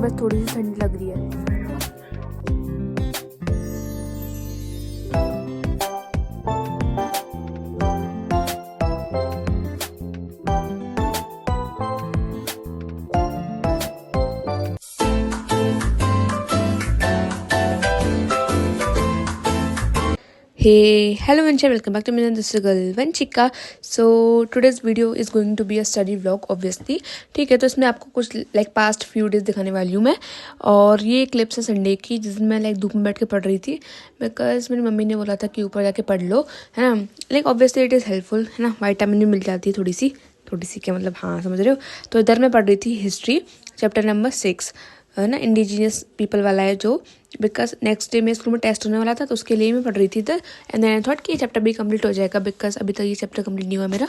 बस थोड़ी सी ठंडी लग रही है। Hey, hello Vanchika, welcome back to me. This is girl Vanchika. So today's video is going to be a study vlog obviously. ठीक है, तो इसमें आपको कुछ लाइक पास्ट फ्यू डेज दिखाने वाली हूँ मैं। और ये क्लिप्स है संडे की, जिसमें मैं लाइक धूप में बैठ के पढ़ रही थी, बिकॉज मेरी मम्मी ने बोला था कि ऊपर जाके पढ़ लो, है ना। Like obviously it is helpful, है ना। विटामिन भी मिल जाती है थोड़ी सी क्या मतलब, हाँ समझ रहे हो। तो इधर मैं पढ़ रही थी हिस्ट्री चैप्टर नंबर 6, है ना, इंडिजीनियस पीपल वाला है जो, बिकॉज नेक्स्ट डे में स्कूल में टेस्ट होने वाला था, तो उसके लिए मैं पढ़ रही थी इधर। एंड देन आई थॉट कि ये चैप्टर भी कंप्लीट हो जाएगा, बिकॉज अभी तक ये चैप्टर कंप्लीट नहीं हुआ मेरा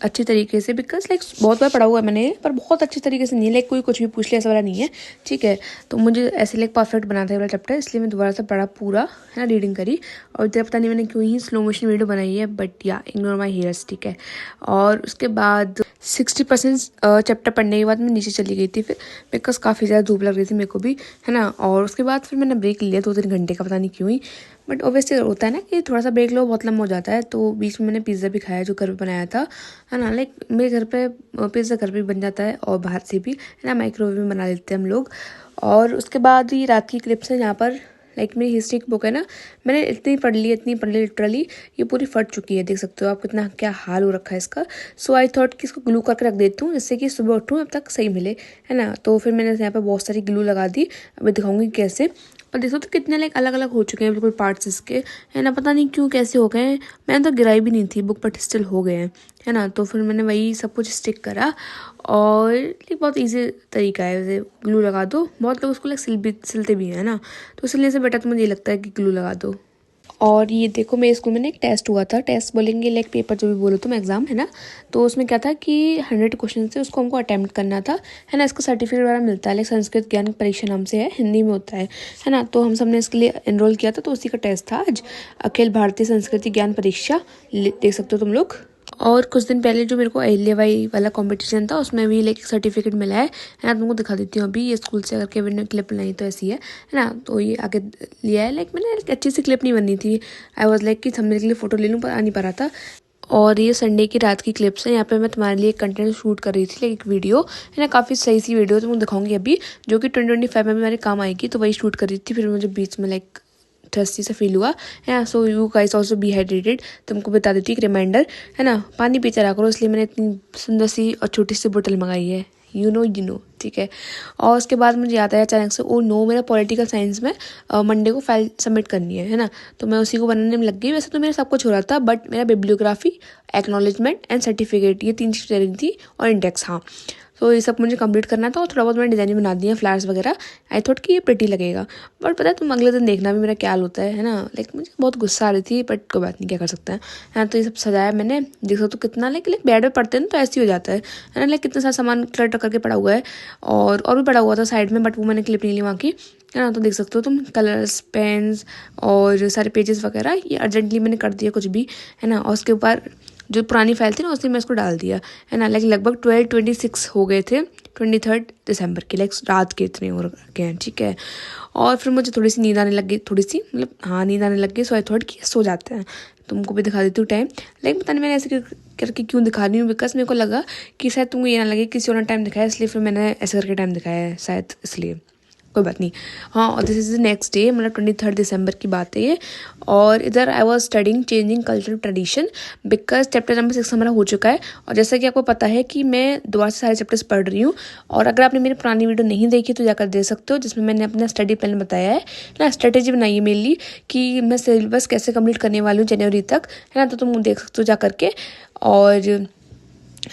अच्छी तरीके से, बिकॉज लाइक बहुत बार पढ़ा हुआ है मैंने, पर बहुत अच्छी तरीके से नहीं, लाइक कोई कुछ भी पूछ लिया ऐसा वाला नहीं है, ठीक है। तो मुझे ऐसे लाइक परफेक्ट बना था वाला चैप्टर, इसलिए मैं दोबारा से पढ़ा पूरा, है ना, रीडिंग करी। और इधर पता नहीं मैंने क्यों ही स्लो मोशन वीडियो बनाई है, बट या इग्नोर माई हेयर्स, ठीक है। और उसके बाद 60% चैप्टर पढ़ने के बाद मैं नीचे चली गई थी फिर, बिकॉज काफ़ी ज़्यादा धूप लग रही थी मेरे को भी, है ना। और उसके बाद फिर मैंने ब्रेक लिया 2-3 घंटे का, पता नहीं क्यों ही, बट ऑब्वियसली होता है ना कि थोड़ा सा ब्रेक लो बहुत लंबा हो जाता है। तो बीच में मैंने पिज़्ज़ा भी खाया जो घर पे बनाया था, है ना। लाइक मेरे घर पे पिज़्ज़ा घर पे बन जाता है और बाहर से भी, है ना, माइक्रोवेव में बना लेते हैं हम लोग। और उसके बाद ये रात की क्लिप्स हैं यहाँ पर। लाइक मेरी हिस्ट्री की बुक है ना, मैंने इतनी पढ़ ली लिटरली, ये पूरी फट चुकी है, देख सकते हो आप कितना क्या हाल हो रखा है इसका। सो आई थॉट कि इसको ग्लू करके रख देती हूँ, जिससे कि सुबह उठूँ अब तक सही मिले, है ना। तो फिर मैंने यहाँ पर बहुत सारी ग्लू लगा दी, अभी दिखाऊंगी कैसे। और देखो तो कितने लाइक अलग अलग हो चुके हैं बिल्कुल पार्ट्स इसके, है ना। पता नहीं क्यों कैसे हो गए हैं, मैंने तो गिराई भी नहीं थी बुक, बट स्टिल हो गए हैं, है ना। तो फिर मैंने वही सब कुछ स्टिक करा, और लाइक बहुत इजी तरीका है, वैसे ग्लू लगा दो। बहुत लोग उसको लाइक सिलते भी हैं ना, तो सिलने से बेटर तो मुझे ये लगता है कि ग्लू लगा दो। और ये देखो मेरे स्कूल में ना एक टेस्ट हुआ था, टेस्ट बोलेंगे लाइक पेपर जो भी बोलो तुम, एग्जाम, है ना। तो उसमें क्या था कि 100 क्वेश्चन थे, उसको हमको अटैम्प्ट करना था, है ना। इसका सर्टिफिकेट वगैरह मिलता है, लाइक संस्कृत ज्ञान परीक्षा नाम से है, हिंदी में होता है ना। तो हम सब ने इसके लिए एनरोल किया था, तो उसी का टेस्ट था आज, अखिल भारतीय संस्कृति ज्ञान परीक्षा, देख सकते हो तुम लोग। और कुछ दिन पहले जो मेरे को अहिल्याबाई वाला कंपटीशन था, उसमें भी लाइक सर्टिफिकेट मिला है ना। तुमको दिखा देती हूँ अभी, ये स्कूल से करके मैंने क्लिप बनाई तो ऐसी है ना। तो ये आगे लिया है, लाइक मैंने अच्छी सी क्लिप नहीं बननी थी, आई वॉज लाइक कि थंबनेल के लिए फोटो ले लूँ, पर आ नहीं पा रहा था। और ये संडे की रात की क्लिप्स हैं, यहाँ पे मैं तुम्हारे लिए कंटेंट शूट कर रही थी, लाइक एक वीडियो, है ना, काफ़ी सही सी वीडियो तुमको दिखाऊंगी अभी, जो कि 2025 में मेरे काम आएगी। तो वही शूट कर रही थी, फिर मुझे बीच में लाइक थर्स्टी सा फील हुआ, है ना। So you guys also be hydrated, तुमको बता देती हूँ एक रिमाइंडर, है ना, पानी पीते रहा करो, इसलिए मैंने इतनी सुंदर सी और छोटी सी बोतल मंगाई है, यू नो, ठीक है। और उसके बाद मुझे याद आया अचानक से, ओ नो, मेरा पॉलिटिकल साइंस में मंडे को फाइल सबमिट करनी है ना। तो मैं उसी को बनाने में लग गई। वैसे तो मेरा सब कुछ हो रहा था, बट मेरा बिब्लियोग्राफी, एक्नॉलेजमेंट एंड सर्टिफिकेट, ये 3 चीज़ें रही थी, और इंडेक्स, हाँ। तो ये सब मुझे कंप्लीट करना था, और थोड़ा बहुत मैंने डिज़ाइन बना दिया, फ्लावर्स वगैरह। आई थॉट कि ये प्रिटी लगेगा, बट पता है तुम अगले दिन देखना भी मेरा क्या हाल होता है ना। लाइक मुझे बहुत गुस्सा आ रही थी, बट कोई बात नहीं, क्या कर सकते हैं, है ना। तो ये सब सजाया मैंने, देख सकते हो कितना लाइक बेड में पढ़ते हैं ना, तो ऐसे ही हो जाता है ना। लाइक कितना सारा सामान क्लटर करके पड़ा हुआ है, और भी पड़ा हुआ था साइड में, बट वो मैंने क्लिप नहीं ली वहाँ की, है ना। तो देख सकते हो तुम, कलर्स, पेन्स और सारे पेजेस वगैरह, ये अर्जेंटली मैंने कर दिया कुछ भी, है ना। और उसके ऊपर जो पुरानी फाइल थी ना, उसमें मैं इसको डाल दिया, है ना। लाइक लगभग 12:26 हो गए थे 23 दिसंबर के, लाइक रात के इतने हो गए हैं, ठीक है। और फिर मुझे थोड़ी सी नींद आने लग गई, थोड़ी सी मतलब हाँ नींद आने लग गई। सो आई थॉट कि सो जाते हैं, तुमको भी दिखा देती हूँ टाइम। लाइक पता नहीं मैंने ऐसे करके क्यों दिखा रही हूँ, बिकॉज मेरे को लगा कि शायद तुमको ये ना लगे किसी और ने टाइम दिखाया, इसलिए फिर मैंने ऐसे करके टाइम दिखाया है शायद, इसलिए कोई बात नहीं। हाँ, और this is the next day, मतलब 23 दिसंबर की बात है ये। और इधर I was studying changing cultural tradition, because chapter number 6 हमारा हो चुका है। और जैसा कि आपको पता है कि मैं दोबारा से सारे चैप्टर्स पढ़ रही हूँ, और अगर आपने मेरी पुरानी वीडियो नहीं देखी तो जाकर देख सकते हो, जिसमें मैंने अपना स्टडी प्लान बताया है ना, स्ट्रेटेजी बनाई है मेनली कि मैं सिलेबस कैसे कंप्लीट करने वाली हूँ जनवरी तक, है ना। तो तुम देख सकते हो जा करके। और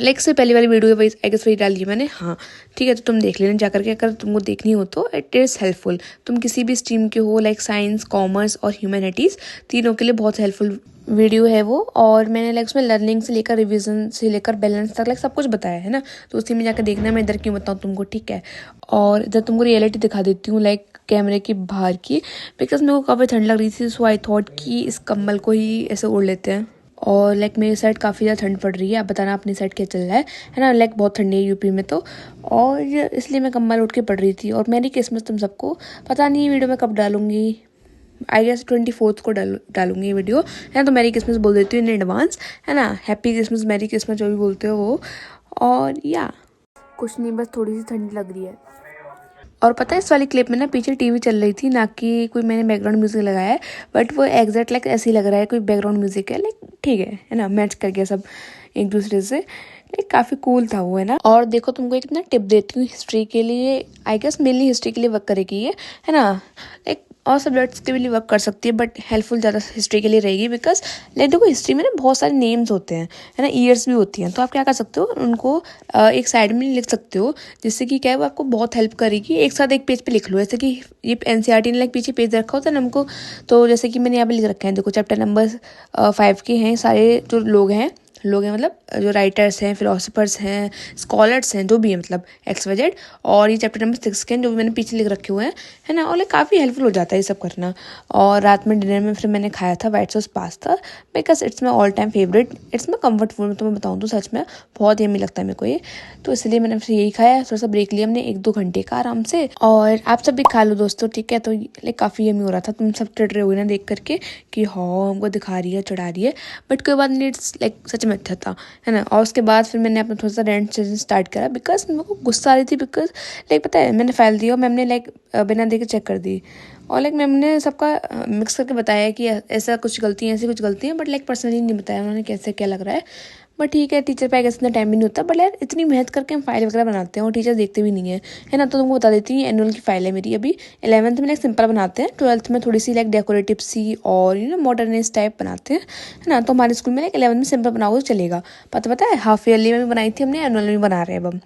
लाइक से पहली वाली वीडियो वही आई गेस वही डाली है मैंने, हाँ ठीक है। तो तुम देख लेना जा करके, अगर तुमको देखनी हो तो इट इज़ हेल्पफुल। तुम किसी भी स्ट्रीम के हो, लाइक साइंस, कॉमर्स और ह्यूमैनिटीज़, तीनों के लिए बहुत हेल्पफुल वीडियो है वो। और मैंने लाइक उसमें लर्निंग से लेकर रिवीजन से लेकर बैलेंस तक लाइक सब कुछ बताया है ना। तो उसी में जाकर देखना, मैं इधर क्यों बताऊँ तुमको, ठीक है। और इधर तुमको रियलिटी दिखा देती हूँ, लाइक कैमरे के बाहर की, बिकॉज मेरे को काफ़ी ठंड लग रही थी। सो आई थॉट कि इस कम्बल को ही ऐसे ओढ़ लेते हैं। और लाइक मेरी साइड काफ़ी ज़्यादा ठंड पड़ रही है। आप बताना अपनी साइड क्या चल रहा है ना। लाइक बहुत ठंडी है यूपी में तो, और इसलिए मैं कम्बल उठ के पड़ रही थी। और मेरी क्रिसमस तुम सबको पता नहीं वीडियो में कब डालूंगी, आई गेस 24 को डालूंगी वीडियो, है ना। तो मेरी क्रिसमस बोल देती हूँ इन एडवांस, है ना। हैप्पी क्रिसमस, मेरी क्रिसमस, जो भी बोलते हो वो। और या कुछ नहीं, बस थोड़ी सी ठंडी लग रही है। और पता है इस वाली क्लिप में ना पीछे टीवी चल रही थी, ना कि कोई मैंने बैकग्राउंड म्यूजिक लगाया है, बट वो एग्जैक्ट लाइक ऐसे ही लग रहा है कोई बैकग्राउंड म्यूजिक है। लाइक ठीक है ना, मैच कर गया सब एक दूसरे से। लाइक काफ़ी कूल था वो, है ना। और देखो तुमको एक ना टिप देती हूँ हिस्ट्री के लिए, आई गेस मेनली हिस्ट्री के लिए वर्क करेगी ये, है ना। लाइक और सब्जेक्ट्स के लिए वर्क कर सकती है, बट हेल्पफुल ज़्यादा हिस्ट्री के लिए रहेगी। बिकॉज लाइक देखो हिस्ट्री में ना बहुत सारे नेम्स होते हैं, है ना, ईयर्स भी होती हैं। तो आप क्या कर सकते हो, उनको एक साइड में लिख सकते हो, जिससे कि क्या है वो आपको बहुत हेल्प करेगी। एक साथ एक पेज पे लिख लो, जैसे कि ये एनसीईआरटी ने लाइक पीछे पेज रखा होता है ना हमको, तो जैसे कि मैंने यहाँ पे लिख रखे हैं, देखो चैप्टर नंबर 5 के हैं सारे जो लोग हैं मतलब जो राइटर्स हैं, फिलोसफर्स हैं, स्कॉलर्स हैं, जो भी है मतलब XYZ। और ये चैप्टर नंबर 6 के हैं जो मैंने पीछे लिख रखे हुए हैं, है ना। और लाइक काफ़ी हेल्पफुल हो जाता है ये सब करना। और रात में डिनर में फिर मैंने खाया था white sauce pasta, because it's my all time favourite, it's my comfort food. तो मैं बताऊँ तो सच में बहुत यम्मी लगता है मेरे को ये, तो इसलिए मैंने फिर यही खाया। थोड़ा सा ब्रेक लिया हमने 1-2 घंटे का आराम से। और आप सब भी खा लो दोस्तों, ठीक है। तो लाइक काफ़ी यम्मी हो रहा था। तुम सब चढ़ रहे हो ना देख करके कि हाँ हमको दिखा रही है, चढ़ा रही है, बट कोई बात नहीं, इट्स लाइक सच में अच्छा था, है ना। और उसके बाद फिर मैंने अपना थोड़ा सा रेंट सेशन स्टार्ट करा, बिकॉज मेरे को गुस्सा आ रही थी। बिकॉज लाइक पता है मैंने फाइल दिया और मैम ने लाइक बिना देखे चेक कर दी, और लाइक मैम ने सबका मिक्स करके बताया कि ऐसा कुछ गलतियाँ, ऐसी कुछ गलतियाँ, बट लाइक पर्सनली नहीं बताया उन्होंने कैसे क्या लग रहा है। बट ठीक है, टीचर पे आई गेस इतना टाइम भी नहीं होता, बट यार इतनी मेहनत करके हम फाइल वगैरह बनाते हैं और टीचर देखते भी नहीं है ना। तो तुमको बता देती हूँ, एनुअल की फाइल है मेरी अभी। 11th में लाइक सिंपल बनाते हैं, 12th में थोड़ी सी लाइक डेकोरेटिव सी और मॉडर्नाइज टाइप बनाते हैं, है ना। तो हमारे स्कूल में लाइक 11th में सिंपल बनाओ तो चलेगा। पता है हाफ ईयरली में भी बनाई थी हमने, एनुअल में बना रहे हैं अब हम।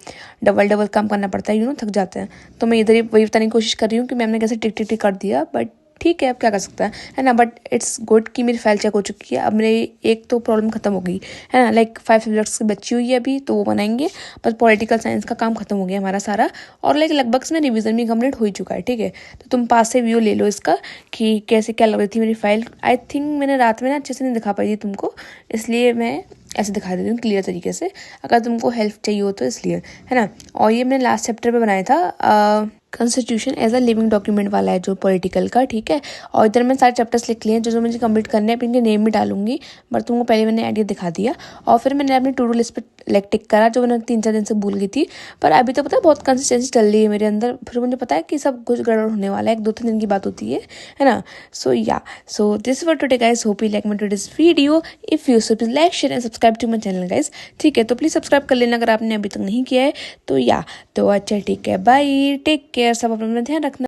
डबल काम करना पड़ता है, थक जाते हैं। तो मैं इधर ही वही बताने की कोशिश कर रही हूँ कि मैम ने कैसे टिक टिक टिक कर दिया, बट ठीक है अब क्या कर सकता है ना। बट इट्स गुड कि मेरी फाइल चेक हो चुकी है। अब मेरी एक तो प्रॉब्लम खत्म हो गई, है ना। लाइक 5 सब्जेक्ट्स की बची हुई है अभी, तो वो बनाएंगे। बस पॉलिटिकल साइंस का काम खत्म हो गया हमारा सारा, और लाइक लगभग से रिवीजन भी कंप्लीट हो ही चुका है, ठीक है। तो तुम पास से व्यू ले लो इसका कि कैसे क्या लग रही थी मेरी फाइल। आई थिंक मैंने रात में ना अच्छे से नहीं दिखा पाई थी तुमको, इसलिए मैं ऐसे दिखा देती हूँ क्लियर तरीके से, अगर तुमको हेल्प चाहिए हो तो, इसलिए, है ना। और ये मैंने लास्ट चैप्टर पे बनाया था constitution as a living document वाला है जो पॉलिटिकल का, ठीक है। और इधर मैं सारे चैप्टर्स लिख लिए हैं जो मुझे कंप्लीट करने हैं। इनके नेम भी डालूंगी, बट तुमको पहले मैंने आइडिया दिखा दिया। और फिर मैंने अपनी टू डू लिस्ट पे लाइक टिक करा, जो मैंने 3-4 दिन से भूल गई थी। पर अभी तो पता है बहुत कंसिस्टेंसी चल रही है मेरे अंदर। फिर मुझे पता है कि सब कुछ गड़बड़ होने वाला है, 1-2-3 दिन की बात होती है ना। So this for today guys, hope you like my today's video. If you so please like, share and subscribe to my channel guys, ठीक है। तो प्लीज सब्सक्राइब कर लेना अगर आपने अभी तक नहीं किया है तो। तो अच्छा ठीक है, बाय, टेक केयर, सब अपना ध्यान रखना।